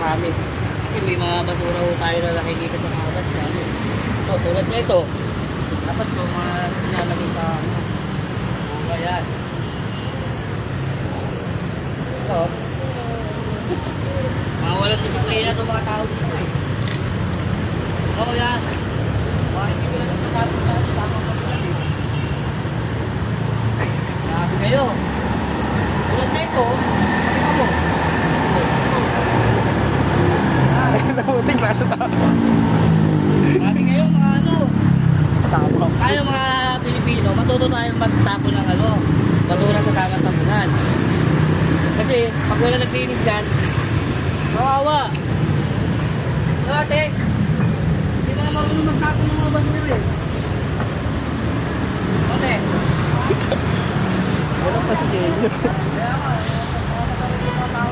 marami. Kasi may mga basura ho tayo na nakikita sa mga gas. So, tulad na ito. Dapat po mga sinalagay sa ano. Bunga yan. Ito. Mga walang disiplina itong mga tao dito eh. Oo yan. Mga hindi ko lang natatapos na ito. Tamang pagkakas eh. Sabi kayo. Tulad na ito. Sabi mo. Nabuting nasa tao. Sabi kayo mga ano. Tayo mga Pilipino, matuto tayong magtapon ng ano. Basura sa dagat ng bulan. Kasi pag wala naglinis dyan, kawawa. Ate, hindi mo na marunong magtapon ng mga basura eh. Ate. Wala pa si Kenyo. Kaya nga, mga tao